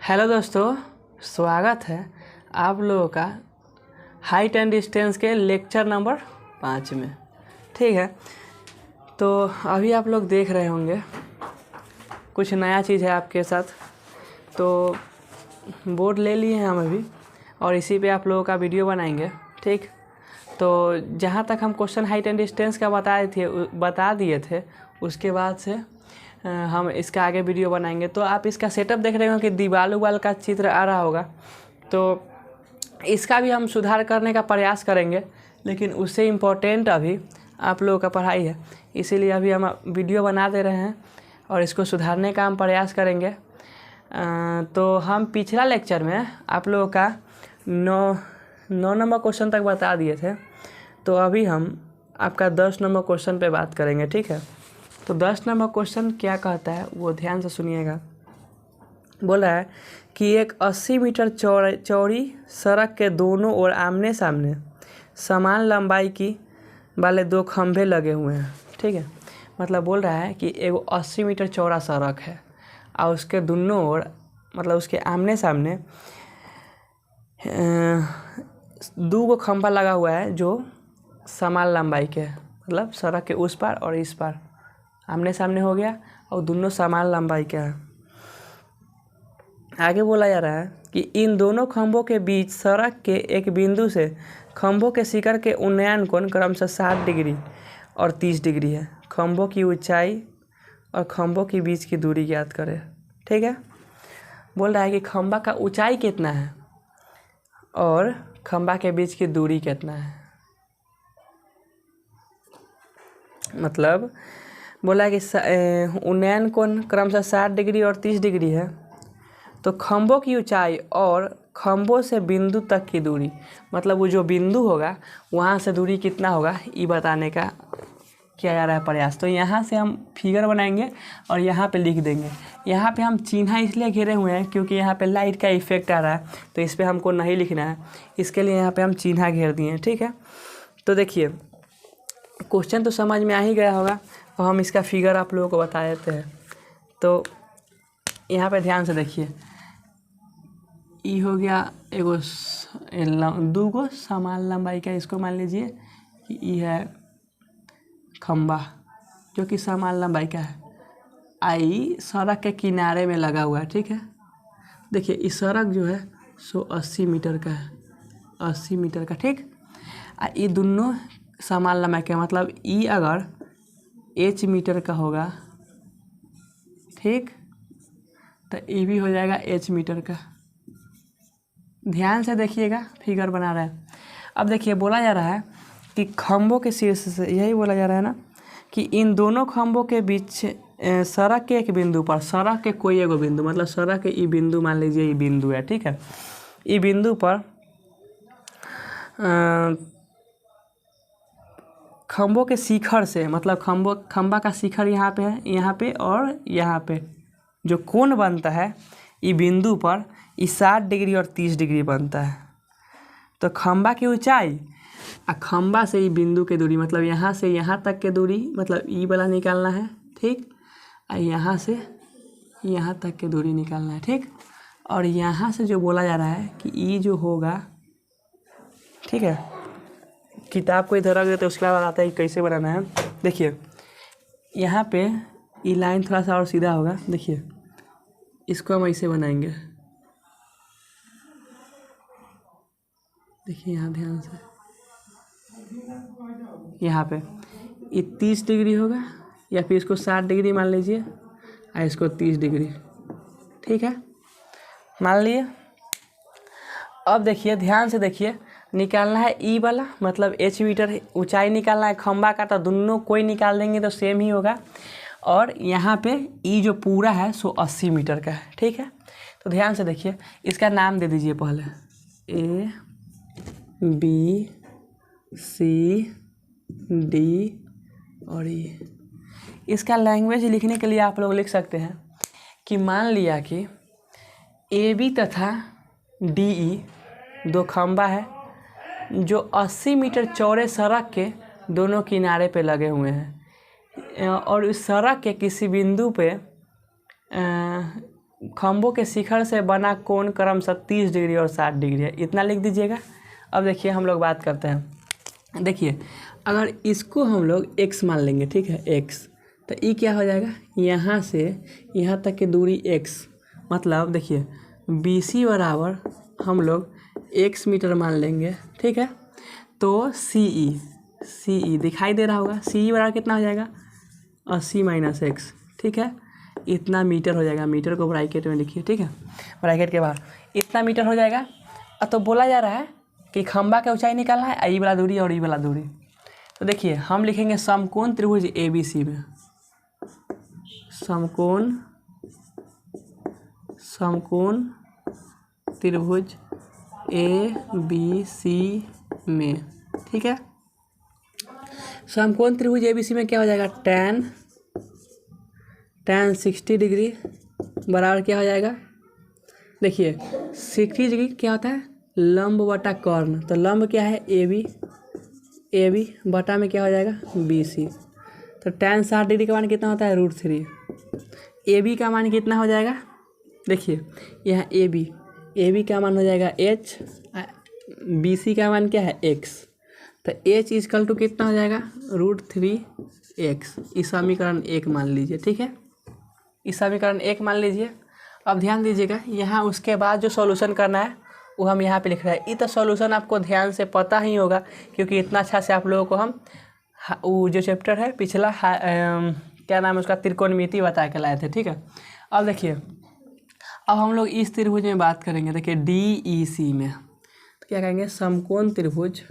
Hello दोस्तों, स्वागत है आप लोगों का हाइट एंड डिस्टेंस के लेक्चर नंबर 5 में। ठीक है, तो अभी आप लोग देख रहे होंगे कुछ नया चीज़ है आपके साथ। तो बोर्ड ले लिए हैं हम अभी और इसी पे आप लोगों का वीडियो बनाएंगे। ठीक, तो जहाँ तक हम क्वेश्चन हाइट एंड डिस्टेंस का बता दिए थे उसके बाद से हम इसका आगे वीडियो बनाएंगे। तो आप इसका सेटअप देख रहे हो कि दीवाल उवाल का चित्र आ रहा होगा, तो इसका भी हम सुधार करने का प्रयास करेंगे, लेकिन उससे इम्पोर्टेंट अभी आप लोगों का पढ़ाई है, इसीलिए अभी हम वीडियो बना दे रहे हैं और इसको सुधारने का हम प्रयास करेंगे। तो हम पिछला लेक्चर में आप लोगों का 9 नंबर क्वेश्चन तक बता दिए थे, तो अभी हम आपका 10 नंबर क्वेश्चन पे बात करेंगे। ठीक है, तो 10 नंबर क्वेश्चन क्या कहता है वो ध्यान से सुनिएगा। बोला है कि एक 80 मीटर चौड़ी सड़क के दोनों ओर आमने सामने समान लंबाई की वाले 2 खंभे लगे हुए हैं। ठीक है, मतलब बोल रहा है कि एक 80 मीटर चौड़ा सड़क है और उसके दोनों ओर मतलब उसके आमने सामने 2 खंभा लगा हुआ है जो समान लंबाई के, मतलब सड़क के उस पार और इस पार आमने सामने हो गया और दोनों समान लंबाई का है। आगे बोला जा रहा है कि इन दोनों खंभों के बीच सड़क के एक बिंदु से खंभों के शिखर के उन्नयन कोण क्रमशः 60 डिग्री और 30 डिग्री है। खंभों की ऊंचाई और खंभों के बीच की दूरी ज्ञात करें। ठीक है, बोल रहा है कि खंभा का ऊंचाई कितना है और खंभा के बीच की दूरी कितना है। मतलब बोला है कि उन्नयन कोण क्रमशः 60 डिग्री और 30 डिग्री है, तो खंभों की ऊंचाई और खंभों से बिंदु तक की दूरी, मतलब वो जो बिंदु होगा वहाँ से दूरी कितना होगा ये बताने का किया जा रहा है प्रयास। तो यहाँ से हम फिगर बनाएंगे और यहाँ पे लिख देंगे। यहाँ पे हम चिन्ह इसलिए घेरे हुए हैं क्योंकि यहाँ पे लाइट का इफेक्ट आ रहा है, तो इस पर हमको नहीं लिखना है, इसके लिए यहाँ पे हम चिन्ह घेर दिए हैं। ठीक है, तो देखिए क्वेश्चन तो समझ में आ ही गया होगा और हम इसका फिगर आप लोगों को बता देते हैं। तो यहाँ पे ध्यान से देखिए, ये हो गया एगो 2 समान लंबाई का, इसको मान लीजिए कि ये है खंबा जो कि समान लंबाई का है। आई सड़क के किनारे में लगा हुआ है। ठीक है, देखिए इस सड़क जो है 80 मीटर का है, 80 मीटर का। ठीक, ये दोनों समान लंबाई का, मतलब ई अगर h मीटर का होगा, ठीक, तो ये भी हो जाएगा h मीटर का। ध्यान से देखिएगा, फिगर बना रहा है। अब देखिए बोला जा रहा है कि खंभों के शीर्ष से, यही बोला जा रहा है ना, कि इन दोनों खंभों के बीच सड़क के एक बिंदु पर, सड़क के कोई एगो बिंदु, मतलब सड़क के ये बिंदु मान लीजिए ये बिंदु है। ठीक है, ये बिंदु पर खंभों के शिखर से, मतलब खंभा का शिखर यहाँ पे है, यहाँ पे और यहाँ पे जो कोण बनता है ये बिंदु पर ये 60 डिग्री और 30 डिग्री बनता है। तो खंभा की ऊंचाई और खंभा से ये बिंदु की दूरी, मतलब यहाँ से यहाँ तक की दूरी, मतलब ई वाला निकालना है। ठीक, और यहाँ से यहाँ तक की दूरी निकालना है। ठीक, और यहाँ से जो बोला जा रहा है कि ई जो होगा, ठीक है, किताब को इधर रख देते उसके बाद आता है कैसे बनाना है। देखिए यहाँ पे ये लाइन थोड़ा सा और सीधा होगा, देखिए इसको हम ऐसे बनाएंगे। देखिए यहाँ ध्यान से, यहाँ पे ये 30 डिग्री होगा या फिर इसको 60 डिग्री मान लीजिए और इसको 30 डिग्री। ठीक है, मान लिए। अब देखिए ध्यान से देखिए, निकालना है ई वाला, मतलब h मीटर ऊंचाई निकालना है खंभा का, तो दोनों कोई निकाल देंगे तो सेम ही होगा। और यहाँ पे ई जो पूरा है 80 मीटर का है। ठीक है, तो ध्यान से देखिए, इसका नाम दे दीजिए पहले A B C D और E। इसका लैंग्वेज लिखने के लिए आप लोग लिख सकते हैं कि मान लिया कि AB तथा DE 2 खंभा है जो 80 मीटर चौड़े सड़क के दोनों किनारे पे लगे हुए हैं और इस सड़क के किसी बिंदु पे खंभों के शिखर से बना कोण क्रमशः 30 डिग्री और 60 डिग्री है, इतना लिख दीजिएगा। अब देखिए हम लोग बात करते हैं। देखिए अगर इसको हम लोग x मान लेंगे, ठीक है, x, तो ये क्या हो जाएगा, यहाँ से यहाँ तक की दूरी x, मतलब देखिए BC बराबर हम लोग x मीटर मान लेंगे, ठीक है। तो CE दिखाई दे रहा होगा, CE बराबर कितना हो जाएगा 80 - x, ठीक है, इतना मीटर हो जाएगा। मीटर को ब्रैकेट में लिखिए, ठीक है, ब्रैकेट के बाहर इतना मीटर हो जाएगा। तो बोला जा रहा है कि खंभा का ऊंचाई निकालना है, ई वाला दूरी और ई वाला दूरी। तो देखिए हम लिखेंगे समकोण त्रिभुज ABC में, समकोण त्रिभुज ABC में, ठीक है। समकोण त्रिभुज ABC में क्या हो जाएगा, tan 60 डिग्री बराबर क्या हो जाएगा, देखिए 60 डिग्री क्या होता है, लंब बटा कर्ण। तो लंब क्या है AB बटा में क्या हो जाएगा BC। तो tan 60 डिग्री का मान कितना होता है √3। AB का मान कितना हो जाएगा, देखिए यहाँ AB का मान हो जाएगा h, BC का मान क्या है x। तो h इक्वल टू कितना हो जाएगा √3x। इस समीकरण 1 मान लीजिए, ठीक है, इस समीकरण 1 मान लीजिए। अब ध्यान दीजिएगा यहाँ उसके बाद जो सॉल्यूशन करना है वो हम यहाँ पे लिख रहे हैं। ये तो सॉल्यूशन आपको ध्यान से पता ही होगा, क्योंकि इतना अच्छा से आप लोगों को हम वो जो चैप्टर है पिछला क्या नाम है उसका, त्रिकोणमिति बता के लाए थे, ठीक है। अब देखिए अब हम लोग इस त्रिभुज में बात करेंगे। देखिए DEC में तो क्या कहेंगे, समकोण त्रिभुज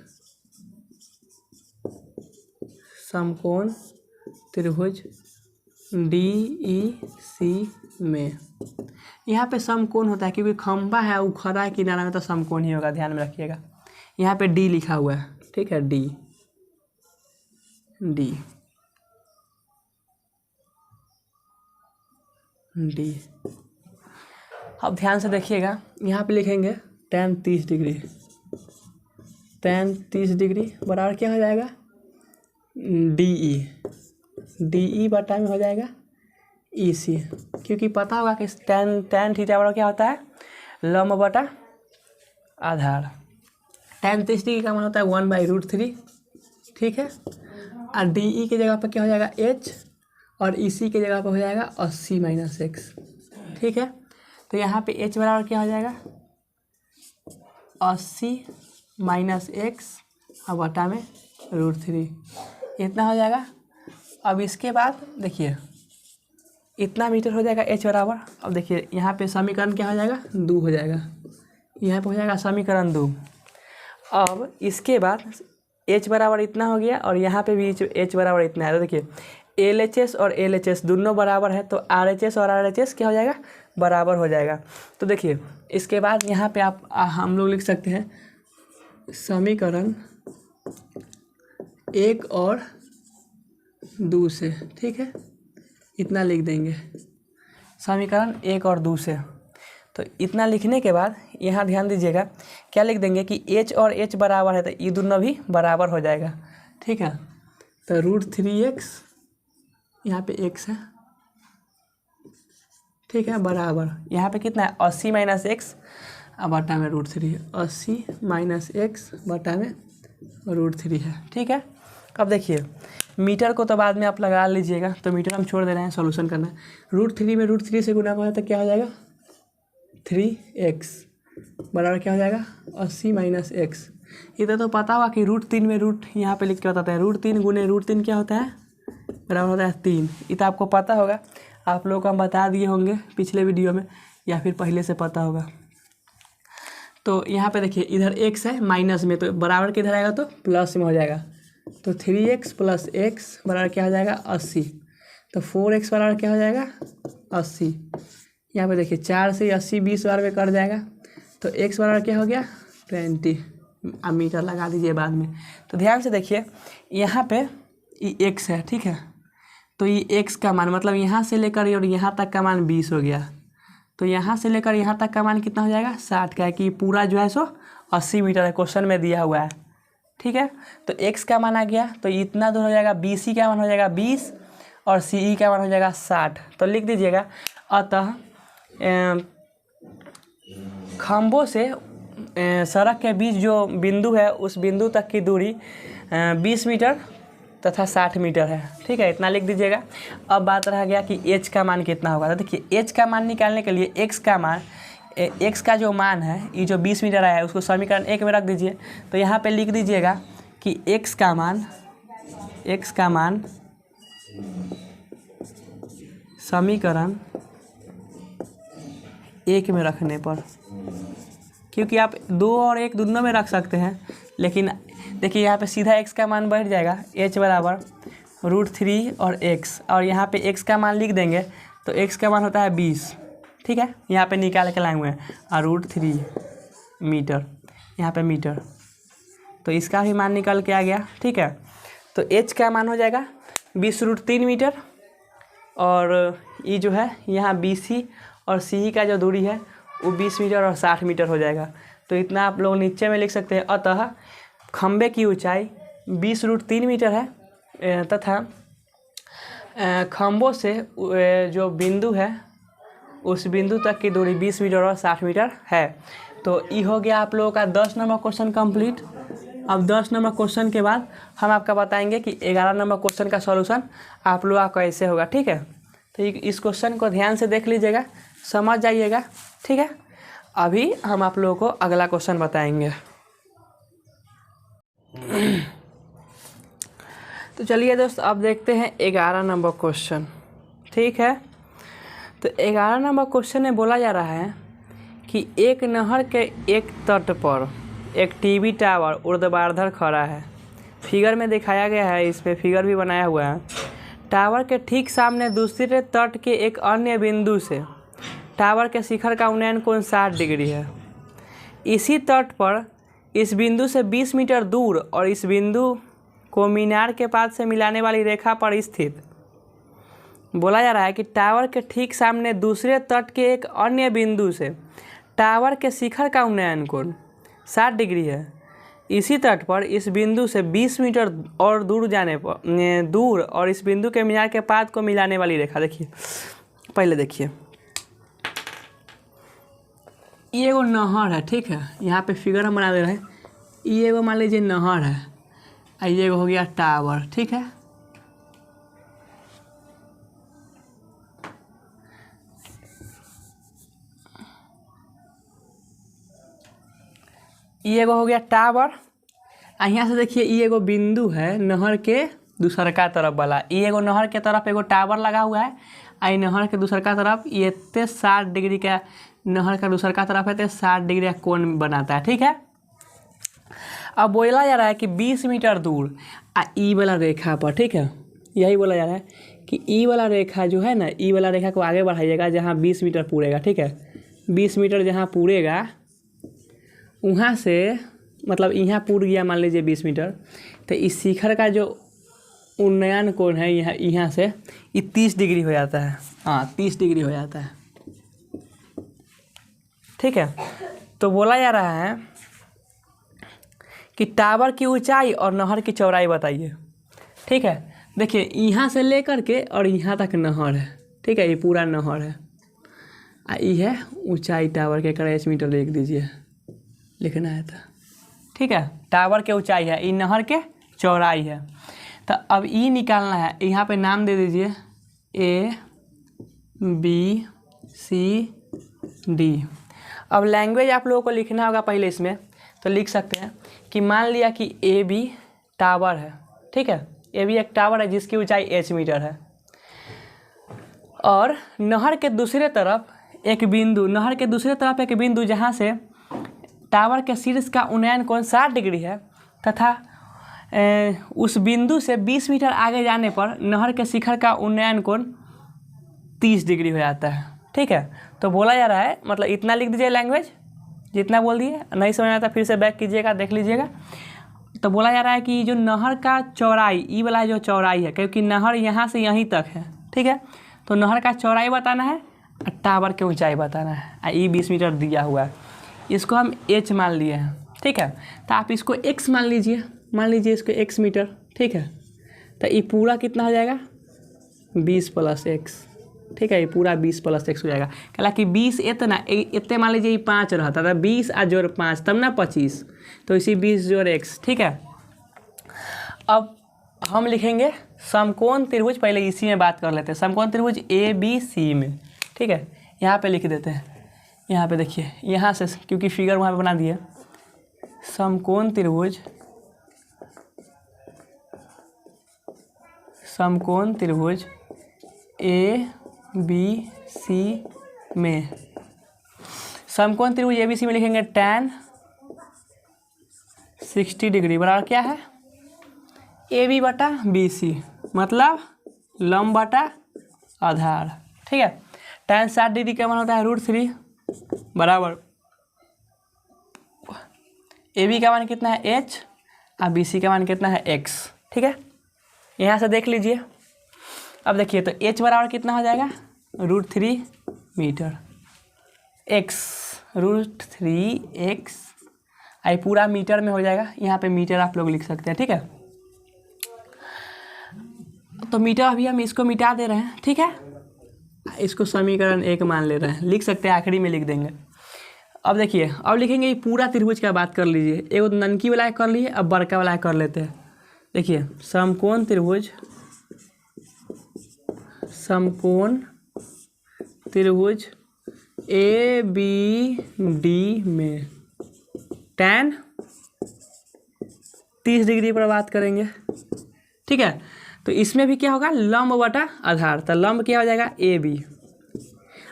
DEC में। यहाँ पे समकोण होता है क्योंकि खंभा है वो खड़ा है किनारा में, तो समकोण ही होगा, ध्यान में रखिएगा। यहाँ पे D लिखा हुआ है, ठीक है, D। अब ध्यान से देखिएगा, यहाँ पे लिखेंगे tan 30 डिग्री बराबर क्या हो जाएगा DE बटा में हो जाएगा EC, क्योंकि पता होगा कि tan थीटा बराबर क्या होता है, लंब बटा आधार। tan 30 डिग्री का मान होता है 1/√3, ठीक है। और DE की जगह पर क्या हो जाएगा h, और EC की जगह पर हो जाएगा 80 - x, ठीक है। तो यहाँ पे h बराबर क्या हो जाएगा 80 - x और बटा में √3, इतना हो जाएगा। अब इसके बाद देखिए इतना मीटर हो जाएगा h बराबर। अब देखिए यहाँ पे समीकरण क्या हो जाएगा 2 हो जाएगा, यहाँ पे हो जाएगा समीकरण 2। अब इसके बाद h बराबर इतना हो गया और यहाँ पे भी h बराबर इतना है। तो देखिए LHS और LHS दोनों बराबर है, तो RHS और RHS क्या हो जाएगा बराबर हो जाएगा। तो देखिए इसके बाद यहाँ पे आप हम लोग लिख सकते हैं समीकरण 1 और 2 से, ठीक है, इतना लिख देंगे समीकरण 1 और 2 से। तो इतना लिखने के बाद यहाँ ध्यान दीजिएगा क्या लिख देंगे कि h और h बराबर है, तो ये दोनों भी बराबर हो जाएगा, ठीक है। तो √3x यहाँ पे x है, ठीक है, बराबर यहाँ पे कितना है 80 - x बटा में √3, 80 - x बटा में √3 है, ठीक है। अब देखिए मीटर को तो बाद में आप लगा लीजिएगा, तो मीटर हम छोड़ दे रहे हैं, सॉल्यूशन करना है। √3 में √3 से गुना होगा तो क्या हो जाएगा 3x बराबर क्या हो जाएगा 80 - x। इधर तो पता होगा कि √3 में रूट यहाँ पे लिख के बताते हैं, √3 गुने √3 क्या होता है बराबर होता है 3। ये तो आपको पता होगा, आप लोग को हम बता दिए होंगे पिछले वीडियो में या फिर पहले से पता होगा। तो यहाँ पे देखिए इधर x है माइनस में, तो बराबर किधर आएगा तो प्लस में हो जाएगा। तो 3x + x बराबर क्या हो जाएगा 80। तो 4x बराबर क्या हो जाएगा 80। यहाँ पे देखिए 4 से 80 20 बार में कट जाएगा, तो x बराबर क्या हो गया 20। अब मीटर लगा दीजिए बाद में। तो ध्यान से देखिए यहाँ पे ये x है, ठीक है, तो ये x का मान मतलब यहाँ से लेकर और यहाँ तक का मान 20 हो गया। तो यहाँ से लेकर यहाँ तक का मान कितना हो जाएगा 60 का है, कि पूरा जो है सो 80 मीटर है, क्वेश्चन में दिया हुआ है, ठीक है। तो x का मान आ गया, तो इतना दूर हो जाएगा, BC का मान हो जाएगा 20 और CE का मान हो जाएगा 60। तो लिख दीजिएगा अतः खंभों से सड़क के बीच जो बिंदु है उस बिंदु तक की दूरी 20 मीटर तथा 60 मीटर है। ठीक है, इतना लिख दीजिएगा। अब बात रह गया कि एच का मान कितना होगा। तो देखिए एच का मान निकालने के लिए एक्स का जो मान है, ये जो 20 मीटर आया है उसको समीकरण 1 में रख दीजिए। तो यहाँ पे लिख दीजिएगा कि एक्स का मान समीकरण 1 में रखने पर, क्योंकि आप 2 और 1 दोनों में रख सकते हैं, लेकिन देखिए यहाँ पे सीधा x का मान बैठ जाएगा, h बराबर √3 और x, और यहाँ पे x का मान लिख देंगे तो x का मान होता है 20। ठीक है, यहाँ पे निकाल के लाए हुए हैं, और √3 मीटर, यहाँ पे मीटर, तो इसका भी मान निकल के आ गया। ठीक है, तो h का मान हो जाएगा 20√3 मीटर, और ये जो है यहाँ BC और CE का जो दूरी है वो 20 मीटर और 60 मीटर हो जाएगा। तो इतना आप लोग नीचे में लिख सकते हैं। अतः खंबे की ऊंचाई 20√3 मीटर है तथा खंभों से जो बिंदु है उस बिंदु तक की दूरी 20 मीटर और 60 मीटर है। तो ये हो गया आप लोगों का 10 नंबर क्वेश्चन कंप्लीट। अब 10 नंबर क्वेश्चन के बाद हम आपका बताएंगे कि 11 नंबर क्वेश्चन का सॉल्यूशन आप लोग का कैसे होगा। ठीक है, तो इस क्वेश्चन को ध्यान से देख लीजिएगा, समझ जाइएगा। ठीक है, अभी हम आप लोगों को अगला क्वेश्चन बताएंगे। तो चलिए दोस्त, अब देखते हैं 11 नंबर क्वेश्चन। ठीक है, तो 11 नंबर क्वेश्चन में बोला जा रहा है कि एक नहर के एक तट पर एक टीवी टावर ऊर्ध्वाधर खड़ा है। फिगर में दिखाया गया है, इस पे फिगर भी बनाया हुआ है। टावर के ठीक सामने दूसरे तट के एक अन्य बिंदु से टावर के शिखर का उन्नयन कोण 60 डिग्री है। इसी तट पर इस बिंदु से 20 मीटर दूर और इस बिंदु को मीनार के पास से मिलाने वाली रेखा पर स्थित बोला जा रहा है कि टावर के ठीक सामने दूसरे तट के एक अन्य बिंदु से टावर के शिखर का उन्नयन कोण 60 डिग्री है। इसी तट पर इस बिंदु से 20 मीटर और दूर और इस बिंदु के मीनार के पास को मिलाने वाली रेखा। देखिए, पहले देखिए, ये एगो नहर है। ठीक है, यहाँ पे फिगर हम बना दे रहे हैं। ये एगो मान लीजिए नहर है, और ये एगो हो गया टावर। ठीक है, ये एगो हो गया टावर। यहाँ से देखिए ये एगो बिंदु है नहर के दूसर का तरफ वाला। ये एगो नहर के तरफ एगो टावर लगा हुआ है, और नहर के दूसर का तरफ ये 60 डिग्री का, नहर का दूसर का तरफ है तो 60 डिग्री का कोण बनाता है। ठीक है, अब बोला जा रहा है कि 20 मीटर दूर ई वाला रेखा पर। ठीक है, यही बोला जा रहा है कि ई वाला रेखा जो है ना, ई वाला रेखा को आगे बढ़ाइएगा जहाँ 20 मीटर पूरेगा। ठीक है, 20 मीटर जहाँ पूरेगा वहाँ से, मतलब यहाँ पूर गया मान लीजिए 20 मीटर, तो इस शिखर का जो उन्नयन कोण है यहाँ से ये 30 डिग्री हो जाता है। हाँ, 30 डिग्री हो जाता है। ठीक है, तो बोला जा रहा है कि टावर की ऊंचाई और नहर की चौड़ाई बताइए। ठीक है, देखिए यहाँ से लेकर के और यहाँ तक नहर है। ठीक है, ये पूरा नहर है, ये है ऊंचाई टावर के, कर h मीटर लिख दीजिए, लिखना है तो। ठीक है, टावर के ऊंचाई है, ये नहर के चौड़ाई है। तो अब ई निकालना है, यहाँ पे नाम दे दीजिए A B C D। अब लैंग्वेज आप लोगों को लिखना होगा पहले इसमें, तो लिख सकते हैं कि मान लिया कि AB टावर है। ठीक है, AB एक टावर है जिसकी ऊंचाई h मीटर है, और नहर के दूसरे तरफ एक बिंदु, जहाँ से टावर के शीर्ष का उन्नयन कोण 60 डिग्री है, तथा उस बिंदु से 20 मीटर आगे जाने पर नहर के शिखर का उन्नयन कोण 30 डिग्री हो जाता है। ठीक है, तो बोला जा रहा है, मतलब इतना लिख दीजिए लैंग्वेज, जितना बोल दिए। नहीं समझ आता फिर से बैक कीजिएगा, देख लीजिएगा। तो बोला जा रहा है कि जो नहर का चौड़ाई, ई वाला जो चौड़ाई है, क्योंकि नहर यहाँ से यहीं तक है। ठीक है, तो नहर का चौड़ाई बताना है और टावर की ऊंचाई बताना है। ई 20 मीटर दिया हुआ है, इसको हम h मान लिए हैं। ठीक है, तो आप इसको x मान लीजिए, इसको x मीटर। ठीक है, तो ये पूरा कितना हो जाएगा 20 + x। ठीक है, ये पूरा 20 + x हो जाएगा। कहला कि 20 इतना इतने मान लीजिए ये 5 रहता था, 20 और जोड़ 5 तब ना 25, तो इसी 20 जोड़ x। ठीक है, अब हम लिखेंगे समकोण त्रिभुज, पहले इसी में बात कर लेते हैं। समकोण त्रिभुज ABC में, ठीक है, यहाँ पे लिख देते हैं। यहाँ पे देखिए, यहाँ से क्योंकि फिगर वहाँ पे बना दिए, समकोण त्रिभुज, समकोण त्रिभुज ABC में, समकोण त्रिभुज ABC में लिखेंगे tan 60 डिग्री बराबर क्या है, AB बटा BC, मतलब लंब बटा आधार। ठीक है, tan 60 डिग्री का मान होता है √3 बराबर AB का मान कितना है h और BC का मान कितना है x। ठीक है, यहाँ से देख लीजिए। अब देखिए तो h बराबर कितना हो जाएगा, √3 मीटर, x √3x, आई पूरा मीटर में हो जाएगा। यहाँ पे मीटर आप लोग लिख सकते हैं। ठीक है, तो मीटर अभी हम इसको मिटा दे रहे हैं। ठीक है, इसको समीकरण 1 मान ले रहे हैं, लिख सकते हैं, आखिरी में लिख देंगे। अब देखिए, अब लिखेंगे ये पूरा त्रिभुज का बात कर लीजिए। एगो ननकी वाला कर लिए, अब बड़का वाला कर लेते हैं। देखिए, समकोण त्रिभुज, समकोण त्रिभुज ABD में tan 30 डिग्री पर बात करेंगे। ठीक है, तो इसमें भी क्या होगा, लंब बटा आधार, तो लंब क्या हो जाएगा AB।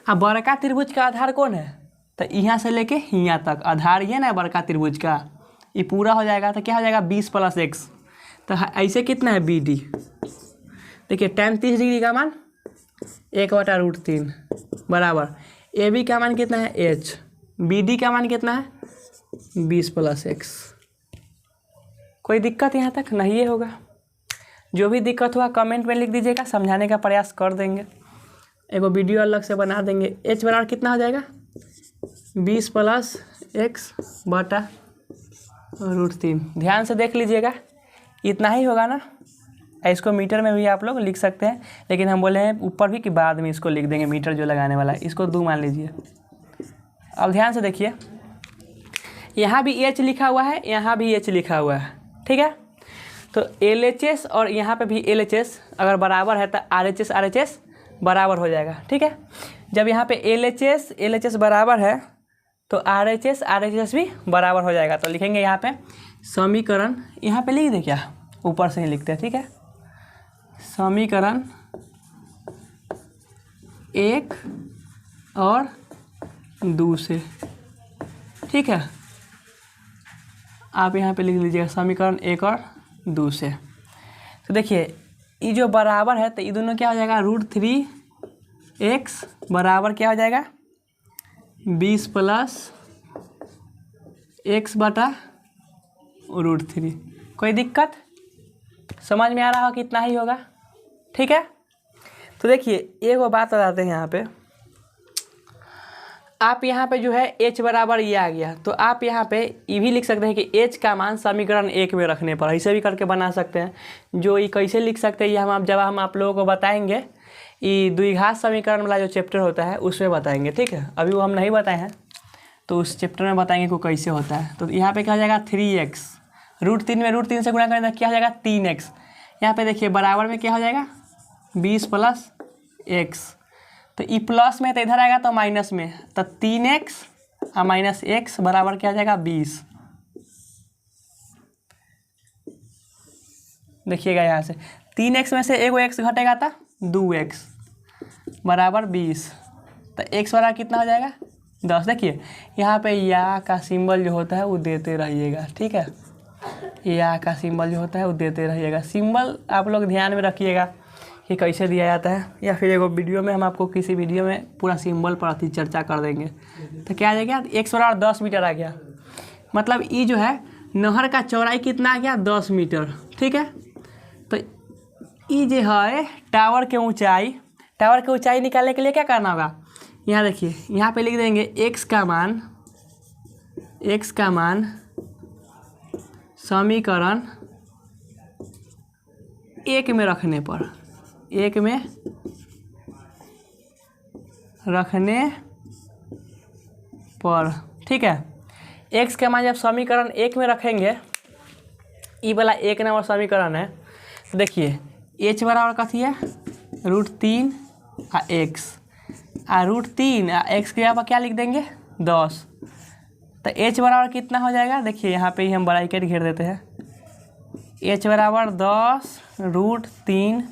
अब बड़का त्रिभुज का आधार कौन है, तो यहाँ से लेके यहाँ तक आधार ये ना बड़का त्रिभुज का, ये पूरा हो जाएगा तो क्या हो जाएगा 20 + x। तो ऐसे कितना है BD, देखिए tan 30 डिग्री का मान 1/√3 बराबर AB का मान कितना है h, BD का मान कितना है 20 + x। कोई दिक्कत यहाँ तक नहीं होगा, जो भी दिक्कत हुआ कमेंट में लिख दीजिएगा, समझाने का प्रयास कर देंगे, एगो वीडियो अलग से बना देंगे। h बराबर कितना हो जाएगा 20 + x बटा √3। ध्यान से देख लीजिएगा, इतना ही होगा ना। इसको मीटर में भी आप लोग लिख सकते हैं, लेकिन हम बोले हैं ऊपर भी कि बाद में इसको लिख देंगे, मीटर जो लगाने वाला है इसको 2 मान लीजिए। अब ध्यान से देखिए, यहाँ भी h लिखा हुआ है, यहाँ भी h लिखा हुआ है। ठीक है, तो LHS और यहाँ पे भी LHS अगर बराबर है तो RHS RHS बराबर हो जाएगा। ठीक है, जब यहाँ पे LHS बराबर है तो RHS RHS भी बराबर हो जाएगा। तो लिखेंगे यहाँ पे समीकरण, यहाँ पे लिख दे क्या, ऊपर से ही लिखते हैं। ठीक है, समीकरण 1 और 2 से। ठीक है, आप यहाँ पे लिख लीजिएगा समीकरण 1 और 2 से। तो देखिए, ये जो बराबर है तो ये दोनों क्या हो जाएगा, √3x बराबर क्या हो जाएगा 20 + x बटा √3। कोई दिक्कत, समझ में आ रहा हो कि इतना ही होगा। ठीक है, तो देखिए एक वो बात बताते हैं, यहाँ पे आप यहाँ पे जो है h बराबर ये आ गया, तो आप यहाँ पे ये भी लिख सकते हैं कि h का मान समीकरण 1 में रखने पर ऐसे भी करके बना सकते हैं। जो ये कैसे लिख सकते हैं ये हम आप लोगों को बताएंगे, ये द्विघात समीकरण वाला जो चैप्टर होता है उसमें बताएंगे। ठीक है, अभी वो हम नहीं बताए हैं, तो उस चैप्टर में बताएंगे को कैसे होता है। तो यहाँ पे क्या हो जाएगा 3x, √3 में √3 से गुणा करें तो क्या हो जाएगा 3x। यहाँ पे देखिए बराबर में क्या हो जाएगा 20 + x, तो ई प्लस में तो इधर आएगा तो माइनस में, तो 3x और -x बराबर क्या हो जाएगा 20। देखिएगा यहाँ से 3x में से एगो x घटेगा तो 2x बराबर 20, तो x बराबर कितना हो जाएगा 10। देखिए यहाँ पे या का सिंबल जो होता है वो देते रहिएगा। ठीक है, या का सिंबल जो होता है वो देते रहिएगा। सिंबल आप लोग ध्यान में रखिएगा कि कैसे दिया जाता है, या फिर एगो वीडियो में हम आपको किसी वीडियो में पूरा सिंबल पर अति चर्चा कर देंगे। तो क्या आ जाएगा x बराबर 10 मीटर आ गया, मतलब ये जो है नहर का चौड़ाई कितना आ गया 10 मीटर। ठीक है, तो ये जो है टावर के ऊंचाई निकालने के लिए क्या करना होगा, यहाँ देखिए यहाँ पे लिख देंगे x का मान समीकरण 1 में रखने पर, 1 में रखने पर, ठीक है। एक्स के मान जब समीकरण 1 में रखेंगे, ई वाला 1 नंबर समीकरण है, तो देखिए एच बराबर कथी है, √3 आ एक्स, आ √3 आ एक्स के यहाँ पर क्या लिख देंगे 10, तो एच बराबर कितना हो जाएगा, देखिए यहाँ पे ही हम ब्रैकेट घेर देते हैं, एच बराबर 10 √3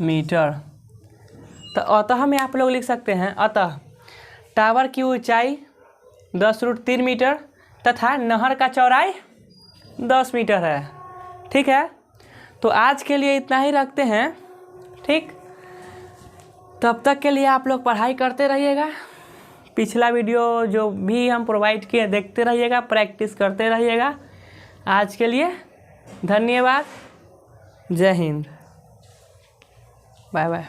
मीटर। तो अतः में आप लोग लिख सकते हैं, अतः टावर की ऊंचाई 10 √3 मीटर तथा नहर का चौड़ाई 10 मीटर है, ठीक है। तो आज के लिए इतना ही रखते हैं, ठीक। तब तक के लिए आप लोग पढ़ाई करते रहिएगा, पिछला वीडियो जो भी हम प्रोवाइड किए देखते रहिएगा, प्रैक्टिस करते रहिएगा। आज के लिए धन्यवाद, जय हिंद, बाय बाय।